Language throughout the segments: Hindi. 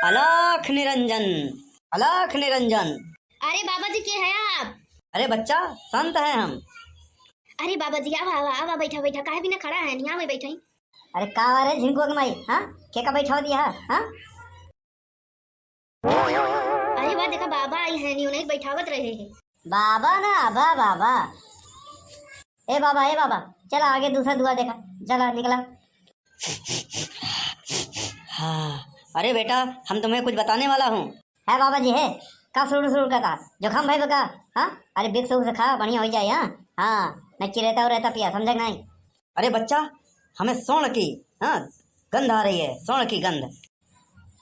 अलख निरंजन, अलख निरंजन। अरे बाबा जी के है आप? अरे बच्चा, संत हैं हम। अरे बाबा जी आवा आवा आवा, बैठा बैठा काहे बिना खड़ा है नहीं आवे बैठे। अरे का रे झिंको के माई, हाँ के का बैठा दिया हाँ? अरे वाह देखा बाबा आई है नहीं उन्हें बैठावत रहे हैं। बाबा ना आबा बाबा। ए बाबा चला आगे दूसरा दुआ देखा, चला निकला। हाँ, अरे बेटा, हम तुम्हें कुछ बताने वाला हूँ। है बाबा जी है का शुरू करता जोखम भाई बका। हाँ अरे बिग से खा बढ़िया हो जाए। हाँ हाँ नच्ची रहता और रहता पिया, समझ नहीं। अरे बच्चा, हमें स्वर्ण की गंध आ रही है, स्वर्ण की गंध।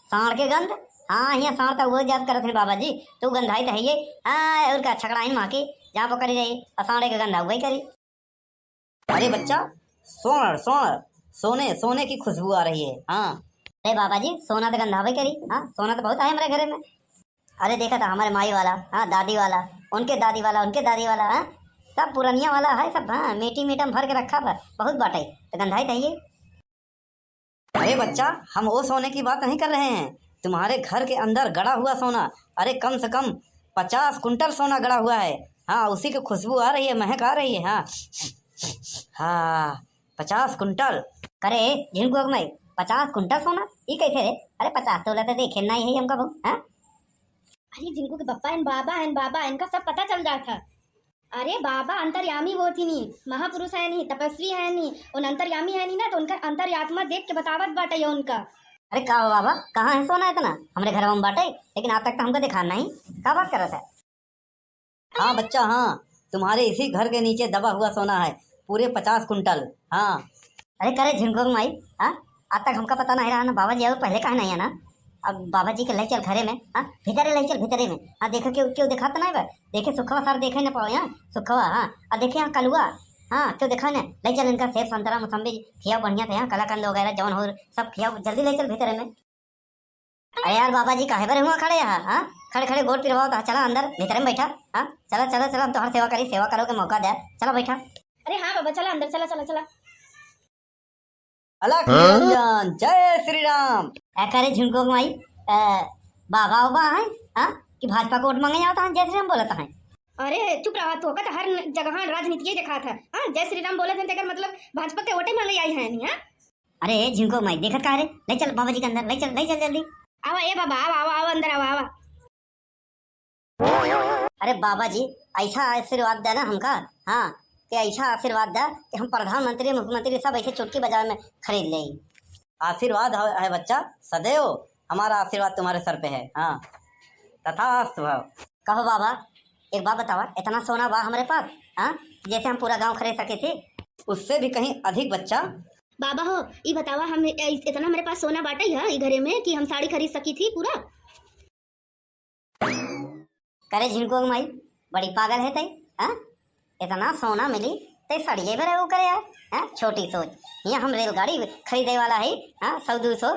साण के गंध? हाँ यहाँ साण तो वो याद करत है बाबा जी, तू गंधाई तो है ये। हाँ और का छकड़ाइन माँ की जहाँ पर करी रही और साणे के गंधा वही करी। अरे बच्चा, स्वर्ण स्वर्ण, सोने सोने की खुशबू आ रही है। हाँ अरे बाबा जी सोना तो गंधा वही करी। हाँ सोना तो बहुत है हमारे घर में। अरे देखा था हमारे माई वाला, हाँ दादी वाला, उनके दादी वाला, उनके दादी वाला, हाँ सब पुरानिया वाला है सब। हाँ मीठी मीठम भर के रखा था, बहुत बाटे तो गंधाई था ये। अरे बच्चा, हम वो सोने की बात नहीं कर रहे हैं, तुम्हारे घर के अंदर गड़ा हुआ सोना। अरे कम से कम 50 कुंटल सोना गड़ा हुआ है। हाँ उसी की खुशबू आ रही है, महक आ रही है। हाँ हाँ 50 कुंटल। करे झिनको माई 50 कुंटल सोना ये कैसे रे? अरे 50 तोला तो देखे नहीं है हमका बहु। हाँ अरे जिनको के पप्पा एन बाबा इनका सब पता चल जाता। अरे बाबा अंतर्यामी वो थी नहीं, महापुरुष है नहीं, तपस्वी है नहीं, उन अंतर्यामी है नहीं ना, तो उनका अंतर्यात्मा देख के बतावत बाटे ये उनका। अरे का हो बाबा, कहाँ है सोना इतना? हमारे घर में बाटे लेकिन आज तक तो हमको दिखा नहीं, क्या बात कर रहा था? हाँ बच्चा, हाँ तुम्हारे इसी घर के नीचे दबा हुआ सोना है, पूरे 50 कुंटल। हाँ अरे करे झिनको माई, हाँ आज तक हमका पता नहीं रहा ना बाबा जी, और पहले कहा नहीं है ना। अब बाबा जी के ले चल घरे में, हाँ भीतरे ले चल भीतरे में। हाँ देखो क्यों दिखाता नहीं बा? देखे सुखवा सार देखे न पाओ यहाँ सुखवा। हाँ और देखे यहाँ कलुआ, हाँ क्यों देखा न? ले चल इनका सेब संतरा मौसम्बी खियाओ बढ़िया थे, यहाँ कलाकंद वगैरह जौन हो सब खियाओ, जल्दी ले चल भीतरे में। अरे यार बाबा जी काहे पर हुआ खड़े यहाँ? हाँ खड़े खड़े गोड़ पिरवाओ तो चला अंदर भीतर में बैठा। हाँ चला चला चला, हम तो हर सेवा करो के मौका दे, चला बैठा। अरे हाँ बाबा चला अंदर, चला चला चला। अलख निरंजन, जय श्री राम। करे झुमको माई बाबा बाबा है, हाँ कि भाजपा को वोट मांगे जाता है जय श्री राम बोलता है। अरे चुप रहा तो का हर जगह राजनीति ये देखा था। हाँ जय श्री राम बोले थे मतलब भाजपा के वोटे मांगे आई है नहीं। हाँ अरे झुमको माई देखत का रे? ले चल बाबा जी के अंदर, ले चल जल्दी। आवा ए बाबा आवा आवा आवा अंदर आवा आवा। अरे बाबा जी ऐसा आशीर्वाद देना हमका, हाँ कि ऐसा आशीर्वाद दे कि हम प्रधानमंत्री मुख्यमंत्री सब ऐसे चुटकी बजावे में खरीद ले। आशीर्वाद है बच्चा, सदैव हमारा आशीर्वाद तुम्हारे सर पे है। हाँ तथास्तु भव। कहो बाबा एक बात बतावा, इतना सोना बा हमारे पास, हाँ जैसे हम पूरा गांव खरीद सके थे? उससे भी कहीं अधिक बच्चा। बाबा हो ये बतावा, हम इतना हमारे पास सोना बाटा है ये घरे में कि हम साड़ी खरीद सकी थी पूरा। करे झिनको माई बड़ी पागल है तई, हाँ इतना सोना मिली ते सड़िए भरे वो करे यार। हाँ छोटी सोच, यहाँ हम रेलगाड़ी खरीदे वाला है, हाँ 100-200,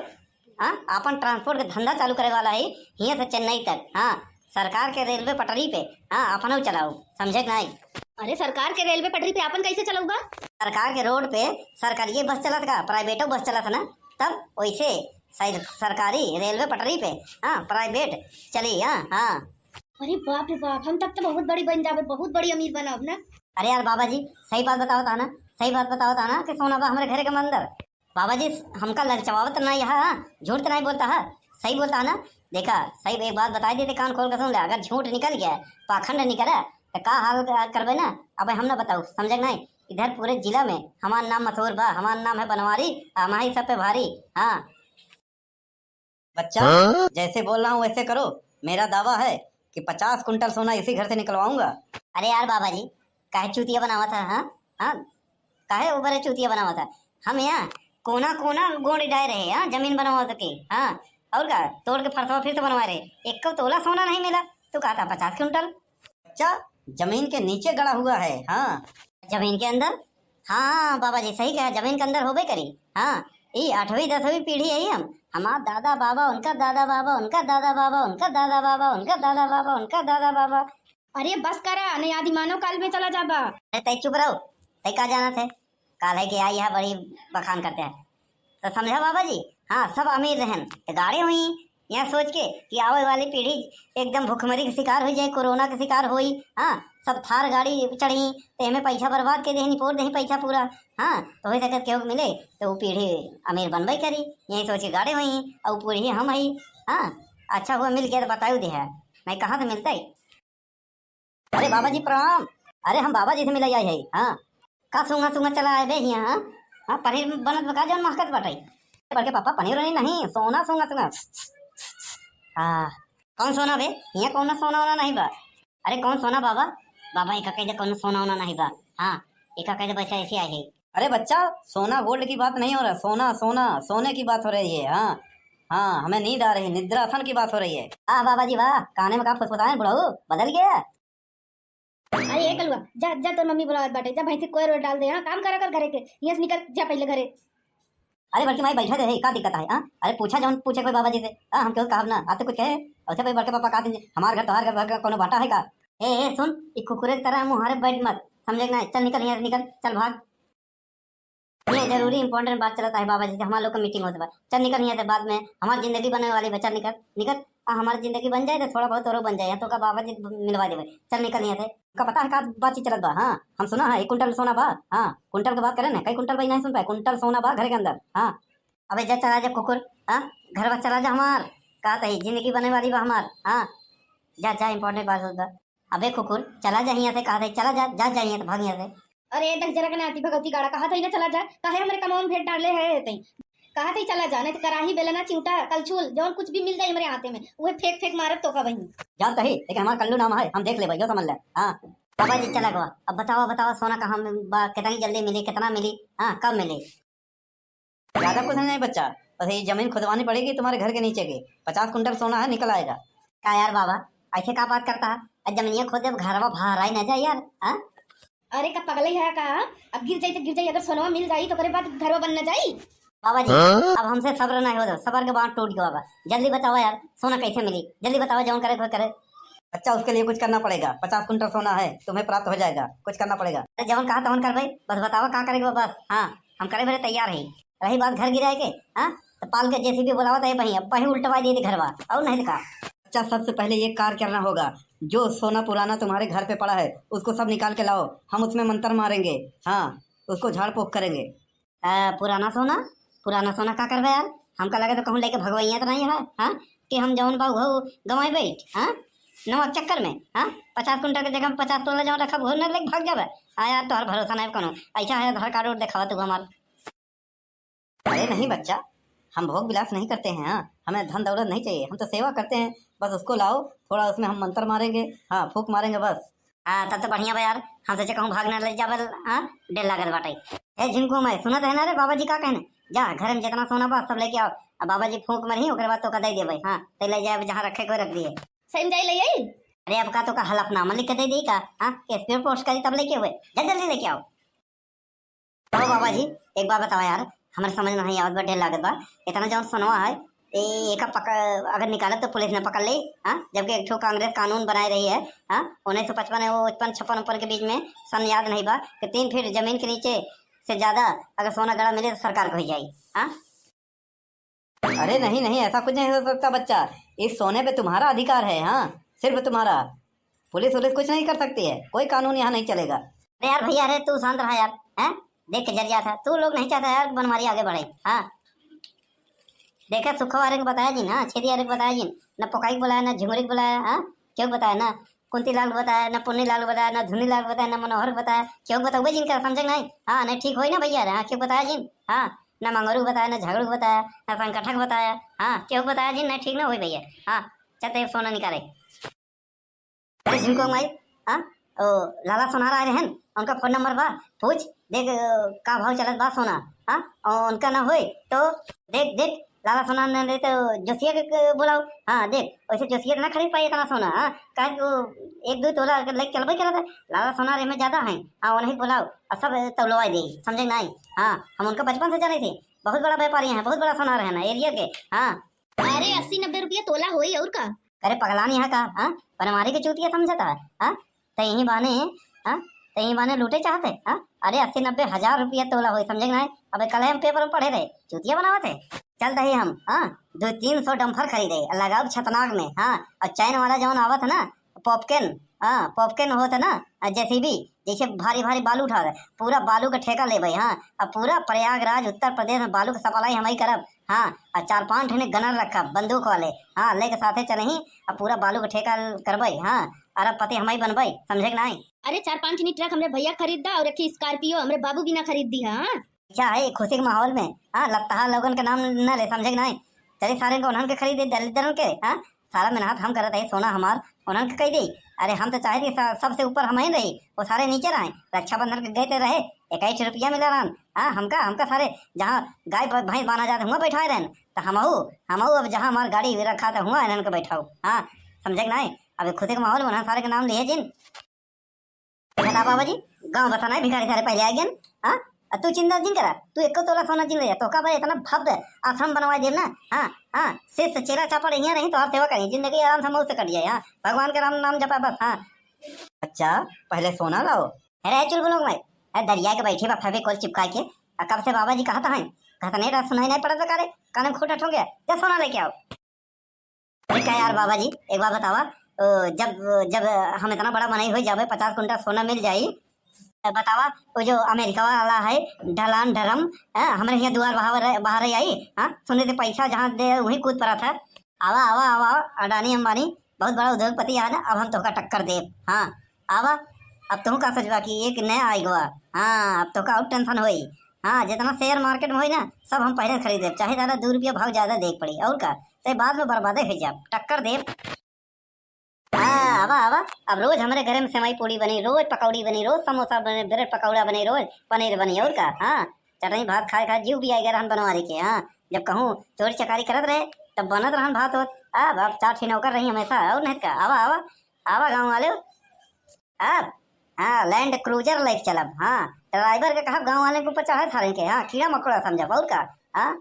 हाँ अपन ट्रांसपोर्ट का धंधा चालू करे वाला है यहाँ से चेन्नई तक। हाँ सरकार के रेलवे पटरी पे, हाँ अपन चलाओ, समझे नहीं? अरे सरकार के रेलवे पटरी पे अपन कैसे चलाऊंगा? सरकार के रोड पे सरकारी बस चलत का, प्राइवेटो बस चलत ना, तब वैसे सरकारी रेलवे पटरी पे हाँ प्राइवेट चली। हाँ हाँ अरे बाप रे बाप, हम तब तो बहुत बड़ी बन जावे, बहुत बड़ी अमीर बनब ना। अरे यार बाबा जी सही बात बताओ था ना, सही बात बताओ था ना कि सोना बा हमारे घर के अंदर। बाबा जी हमका ललचवावत ना यहाँ, झूठ तो नहीं बोलता है, सही बोलता है ना। देखा सही एक बात बता देते, कान खोल कर सुन ले, अगर झूठ निकल गया पाखंड निकला तो का हाल करबे ना? अब हम ना बताओ, समझे नहीं? इधर पूरे जिला में हमारा नाम मशहूर बा, हमारा नाम है बनवारी, हमारी सब पे भारी। हाँ बच्चा जैसे बोल रहा हूँ वैसे करो, मेरा दावा है कि 50 कुंटल सोना इसी घर से निकलवाऊंगा। अरे यार बाबा जी काहे चूतिया बनावा था? हाँ हाँ काहे ऊपर चूतिया बनावा था? हम यहाँ कोना कोना गोंड डाय रहे, हाँ जमीन बनवा सके। हाँ और का तोड़ के फरसवा फिर से बनवा रहे, एक को तोला सोना नहीं मिला तो कहा था 50 कुंटल। बच्चा जमीन के नीचे गड़ा हुआ है। हाँ जमीन के अंदर? हाँ बाबा जी सही कहा, जमीन के अंदर होबे करी। हाँ ये 8वीं 10वीं पीढ़ी है हम, हमारा दादा बाबा, उनका दादा बाबा, उनका दादा बाबा, उनका दादा बाबा, उनका दादा बाबा, उनका दादा बाबा। अरे बस करा नहीं, आदि मानव काल में चला जाबा। अरे तय चुप रहो, तय का जाना थे? काल है कि आई है बड़ी बखान करते हैं तो समझा बाबा जी। हाँ सब अमीर रहन तो गाड़ी हुई, यहाँ सोच के कि आवे वाली पीढ़ी एकदम भुखमरी के शिकार हो जाए, कोरोना के शिकार होई। हाँ, सब थार गाड़ी चढ़ी तो हमें पैसा बर्बाद के देही निपोर देही पैसा पूरा। हाँ, तो हो सकत केहू मिले तो वो पीढ़ी अमीर बनबे करी, यही सोच के गाड़े हुई और वो पीढ़ी हम हई। हाँ, अच्छा हुआ मिल गया तो बताऊ दे है, मैं कहाँ से मिलता है। अरे बाबा जी प्रणाम। अरे हम बाबा जी से मिला है। हाँ, का सूंगा सूंगा चला है बे यहाँ। हाँ हाँ, पनीर बनत बका जौन महकत बाटे। बल्कि पापा पनीर नहीं सोना सूंगा सूंगा। हाँ, कौन सोना बे, यहाँ कौन सोना वोना नहीं बा। अरे कौन सोना बाबा, बाबा एक कह दे कौन सोना वोना नहीं बा। हाँ, एक कह दे बच्चा ऐसे आए है। अरे बच्चा, सोना गोल्ड की बात नहीं हो रहा, सोना सोना सोने की बात हो रही है। हाँ हाँ, हमें नींद आ रही है, निद्रासन की बात हो रही है। हाँ बाबा जी वाह, काने में का फुसफुसाए बुढ़ऊ बदल गया। अरे ये कलुआ, जा जा तोर मम्मी बुलावत बाटे, जा भैंसी कोई रोड डाल दे। हाँ, काम करा कर घरे के, यहाँ से निकल जा पहले घरे। अरे बल्कि माई बैठा रहे, का दिक्कत है। हाँ, अरे पूछा जौन पूछे कोई बाबा जी से। हाँ, हम क्यों कहब ना, आते कुछ कहे ऐसे भाई बड़के पापा का दीजिए, हमार घर तोहार घर कोनो बाटा है का। ए सुन, ई कुकुरे की तरह मुँह हारे बैठ मत, समझे ना। चल निकल यहाँ से, निकल चल भाग। ये जरूरी इंपॉर्टेंट बात चलता है बाबा जी से, हमारे लोग का मीटिंग होता है। चल निकल यहाँ से, बाद में हमारी जिंदगी बनने वाली है। चल निकल निकल। हाँ, हमारी जिंदगी बन जाए तो थोड़ा बहुत और बन जाए तो का बाबा जी मिलवा देवे। चल निकल यहाँ से। का पता है का बातचीत चलत बा। हाँ, हम सुना है 1 कुंटल सोना बा। हाँ, कुंटल की बात करें ना, कई कुंटल भाई नहीं सुन पाए, कुंटल सोना बा घर के अंदर। हाँ, अबे जा चला जा कुकुर। हाँ, घर बा चला जा हमार, का तही जिंदगी बनने वाली बा हमार। हाँ, जा जा, इंपॉर्टेंट बात होता। अबे कुकुर चला जा यहाँ से, कहा था चला जा जा यहाँ से, भाग यहाँ से। अरे दस जरा के नाती भगवती गाड़ा कहा था ना चला जा, काहे हमारे कमाऊन भेंट डाले है तई, कहा था चला जा, नहीं तो कराही बेलना चिमटा कलछुल जौन कुछ भी मिल जाए हमारे हाथे में वो फेंक फेंक मारत तो का वही। जानता ही, लेकिन हमारा कल्लू नाम है, हम देख ले भाई, जो समझ ले। हाँ बाबा जी चला गवा। अब बताओ बताओ सोना कहाँ कितनी जल्दी मिली, कितना मिली। हाँ, कब मिली। ज्यादा कुछ नहीं बच्चा, बस ये जमीन खुदवानी पड़ेगी तुम्हारे घर के नीचे की, 50 कुंटल सोना है, निकल आएगा। का यार बाबा ऐसे का बात करता है, जमीनिया खोद दे घर बाहर आई न जाए यार। हाँ, अरे का पगले है का, अब गिर जाई तो गिर जाई, अगर सोनवा मिल जाई तो करे बात घर बन न जाई। बाबा जी अब हमसे सब्र नहीं होता, सब्र के बांध टूट गया बाबा। जल्दी बताओ यार सोना कैसे मिली, जल्दी बताओ, जौन करे कोई करे। अच्छा, उसके लिए कुछ करना पड़ेगा, 50 कुंटल सोना है तुम्हें प्राप्त हो जाएगा, कुछ करना पड़ेगा। अरे जौन कहा तौन कर भाई, बस बताओ का करेगा बस। हाँ, हम करे भरे तैयार है। रही बात घर गिराए के, हाँ तो पाल के जेसीबी बुलावा तो वही उल्टवा दे घरवा और नहीं का। अच्छा, सबसे पहले ये कार्य करना होगा, जो सोना पुराना तुम्हारे घर पे पड़ा है उसको सब निकाल के लाओ, हम उसमें मंत्र मारेंगे। हाँ, उसको झाड़ पोक करेंगे। पुराना सोना का करबे यार, हमका लगे तो कहूँ लेके भगवैया तो नहीं है। हाँ, कि हम जौन बा वो गंवाई बैठ। हाँ, नमक चक्कर में। हाँ, 50 कुंटल के जगह 50 तोला जौन रखा वो न लेके भाग जावे। हाँ यार, तोहर भरोसा नहीं कोनो, ऐसा है आधार कार्ड और दिखावा तू हमार। अरे नहीं बच्चा, हम भोग विलास नहीं करते हैं। हाँ, हमें धन दौलत नहीं चाहिए, हम तो सेवा करते हैं। बस उसको लाओ, थोड़ा उसमें हम मंत्र मारेंगे। हाँ, फूक मारेंगे बस। हाँ, तब तो बढ़िया बा यार, हम सोचे कहूँ भागने ले जावे। हाँ, डेढ़ लागत बाटे। ए जिनको मैं सुनत है ना रे बाबा जी का कहने, जा घर में जितना सोना बा सब लेके आओ। अब बाबा जी फूक मरही ओकरे बाद तो का दे दे भाई। हाँ, तो ले जाए जहाँ रखे कोई रख दिए। सही जाई ले आई। अरे अब का तो का हलफनामा लिख के दे दी का। हाँ, स्पीड पोस्ट करी तब लेके हुए, जल्दी लेके आओ। तो बाबा जी एक बात बताओ यार, हमारे समझ में नहीं आवत बा, ढेर लागत बा। इतना जौन सोनवा है एक अगर निकालत तो पुलिस ने पकड़ ली। हाँ, जबकि एक ठो कांग्रेस कानून बनाए रही है। हाँ, 1955 वो 56 के बीच में सन याद नहीं बा कि 3 फीट जमीन के नीचे से ज्यादा अगर सोना गड़ा मिले तो सरकार को ही जाए। हाँ, अरे नहीं नहीं, ऐसा कुछ नहीं हो सकता बच्चा, इस सोने पे तुम्हारा अधिकार है। हाँ, सिर्फ तुम्हारा, पुलिस कुछ नहीं कर सकती है, कोई कानून यहाँ नहीं चलेगा। अरे यार भैया, अरे तू शांत रहा यार। हैं, देख के जरिया था, तू लोग नहीं चाहता यार बनमारी आगे बढ़े। हाँ, देखा सुखा वाले को बताया जी ना, छेदी वाले को बताया जी, न पोकाई को बुलाया, न झुमरी को बुलाया। हाँ, क्यों बताया ना, कुंती लाल को बताया, न पुन्नी लाल को बताया, न धुनी लाल को बताया, न मनोहर को बताया। क्यों बताओ जिनका समझे नहीं। हाँ, नहीं ठीक हो ना भैया। हाँ, क्यों बताया जी। हाँ, न मंगरू को बताया, न झगड़ू को बताया, न संकठक को बताया। हाँ, क्यों बताया जी, नहीं ठीक ना हुई भैया। हाँ, चलते सोना निकाले। अरे जिनको माई, हाँ ओ लाला सोनार आए हैं, उनका फोन नंबर बा, पूछ देख का भाव चलत बा सोना। हाँ, और उनका ना होए तो देख देख लाला सोना ने दे तो जोशिया के बुलाओ। हाँ, देख वैसे जोशिया ना खरीद पाई इतना सोना। हाँ, कहे वो 1-2 तोला लेके चलबे करा था, लाला सोना रे में ज्यादा है। हाँ, उन्हें बुलाओ और सब तौलवा दे, समझे नहीं। हाँ, हम उनका बचपन से जाने थे, बहुत बड़ा व्यापारी है, बहुत बड़ा सोनार है ना एरिया के। हाँ, अरे 80-90 रुपया तोला होई और का। अरे पगलानी है का। हाँ, बनमारी के चूतिया समझता है। हाँ, तो यही बाने। हाँ, तो यही बाने लूटे चाहते। हाँ, अरे 80-90 हजार रुपया तोला हो, समझे नहीं। अब कल हम पेपर में पढ़े रहे, चूतिया बनावत है। चल दही हम, हाँ 200-300 डम्फर खरीदे लगाओ छतनाक में, हाँ और चैन वाला जौन आवत है ना पॉपकॉर्न, हाँ पॉपकॉर्न होता है ना जेसीबी जैसे भारी भारी बालू उठा रहे, पूरा बालू का ठेका ले भाई, हाँ अब पूरा प्रयागराज उत्तर प्रदेश में बालू का सप्लाई हम ही करब, हाँ और 4-5 ठने गनर रखा बंदूक वाले, हाँ लेके साथे चलही अब पूरा बालू का ठेका करबई, हाँ अरब पति हम ही बनबई, समझे कि नहीं। अरे 4-5 ट्रक हमरे भैया खरीदा और एक स्कॉर्पियो हमरे बाबू भी ना खरीद दी। हाँ क्या है खुशी के माहौल में, हाँ लगता लोगन के नाम न ले, समझे कि नहीं। चलिए सारे को उन्हन के खरीदे दलिदरन के, हाँ सारा मेहनत हम करत है, सोना हमार उन्हन के कही दी। अरे हम तो चाहे थे सबसे ऊपर हम ही रही, वो सारे नीचे रहे, रक्षाबंधन के गए थे रहे 21 रुपया मिला रहन, हाँ हमका सारे जहाँ गाय भैंस बाना जाते हुआ बैठाए रहन, तो हमहू अब जहाँ हमार गाड़ी रखा था हुआ इन्हन के बैठाओ, हाँ समझे कि नहीं। अब खुद के माहौल में सारे के नाम लिए जिन बाबा जी गाँव बताना है भिखारी सारे पहले आ गए, हाँ तू चिंता जिन करा, तू 1 तोला सोना जिन रही तो का भाई इतना भव्य आश्रम बनवा दे ना, हाँ हाँ सिर्फ चेहरा चापड़ यहाँ रही तो आप सेवा करें, जिंदगी आराम से मौत से कट जाए, हाँ भगवान के नाम जपा बस, हाँ। अच्छा पहले सोना लाओ। अरे चुल बोलो मैं दरिया के बैठे बा फेविकोल चिपका के, कब से बाबा जी कहता है कहता नहीं रहा सुनाई नहीं पड़ा तो करे कान में खोटा ठोंगे, क्या सोना लेके आओ। अरे क्या यार बाबा जी एक बार बतावा, जब हम इतना बड़ा बनाई हो जावे 50 कुंटल सोना मिल जाई, बतावा वो जो अमेरिका वाला है ढलान धर्म, हमारे यहाँ दुआर बाहर ही आई, हाँ सुने थे पैसा जहाँ दे वहीं कूद पड़ा था। आवा आवा आवा अडानी अंबानी बहुत बड़ा उद्योगपति है ना, अब हम तो का टक्कर दे, हाँ आवा अब तुम का सोचवा कि एक नया आई गवा, हाँ अब तो का आउट टेंशन हुई, हाँ जितना शेयर मार्केट में हुई ना सब हम पहले खरीदे, चाहे ज़्यादा 2 रुपया भाव ज़्यादा देख पड़ी और का तो बाद में बर्बादे हो जाए, टक्कर दे। हाँ आवा आवा अब रोज हमारे घर में सेवई पूड़ी बनी, रोज पकौड़ी बनी, रोज समोसा बने, ब्रेड पकौड़ा बने, रोज पनीर बनी और का, हाँ चटनी भात खाए खाए जीव भी आएगा रहन बनवा के, हाँ जब कहूँ चोरी चकारी करत रहे तब बनत रहन भात होत, अब 4 ठे नौकर रही हमेशा और नहीं का। आवा आवा आवा गाँव वाले अब, हाँ लैंड क्रूजर लेके चलब, हाँ ड्राइवर के कहा गाँव वाले के ऊपर चढ़े थारे के, हाँ कीड़ा मकोड़ा समझब और का, हाँ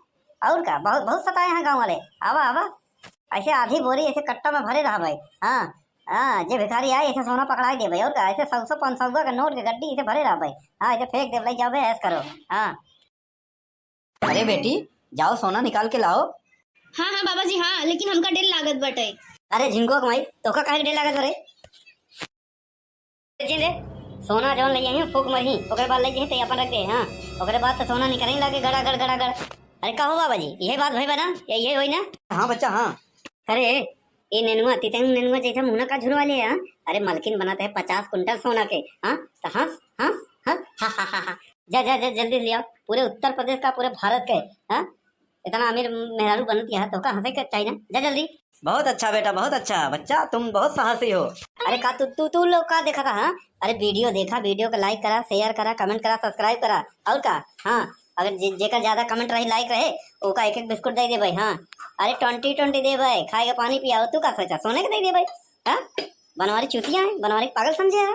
और का बहुत बहुत सताए हैं गाँव वाले। आवा आवा ऐसे आधी बोरी ऐसे कट्टा में भरे रहा भाई, हाँ हाँ जे भिखारी आए ऐसे सोना पकड़ाई दे भाई और का, ऐसे 100-500 का नोट के गड्डी ऐसे भरे रहा भाई, हाँ ऐसे फेंक दे भाई जाओ भाई ऐसे करो, हाँ। अरे बेटी जाओ सोना निकाल के लाओ। हाँ हाँ बाबा जी हाँ, लेकिन हमका डेढ़ लागत बटे। अरे जिनको कमाई तो का काहे डेढ़ लागत रे जिन रे सोना जौन ले जाइए फूक मरही ओकरे बाद ले जाइए तो अपन रख दे, हाँ ओकरे बाद तो सोना निकलने लगे गड़ागड़ गड़ागड़। अरे का हो बाबा जी यही बात भाई बना यही होई ना। हाँ बच्चा हाँ। अरे ये नेनुआ तितंग नेनुआ जैसा मुंह का झुरवा ले, हाँ अरे मलकिन बनाते हैं 50 कुंटल सोना के, हाँ तो हंस हंस हंस हा हा हा हा जा जा जा जल्दी ले आओ, पूरे उत्तर प्रदेश का पूरे भारत के, हाँ इतना अमीर मेहरारू बनती है तो का हंसे के चाहिए ना, जा जल्दी। बहुत अच्छा बेटा बहुत अच्छा बच्चा, तुम बहुत साहसी हो। अरे का तू लोग का देखा था, हाँ अरे वीडियो देखा, वीडियो को लाइक करा, शेयर करा, कमेंट करा, सब्सक्राइब करा और का, हाँ अगर जेकर ज्यादा कमेंट रही लाइक रहे ओका 1-1 बिस्कुट दे दे भाई, हाँ अरे 20-20 दे भाई, खाएगा पानी पिया तू का सोचा सोने के दे दे भाई, हाँ बनवारी चूतियां है बनवारी पागल समझे है।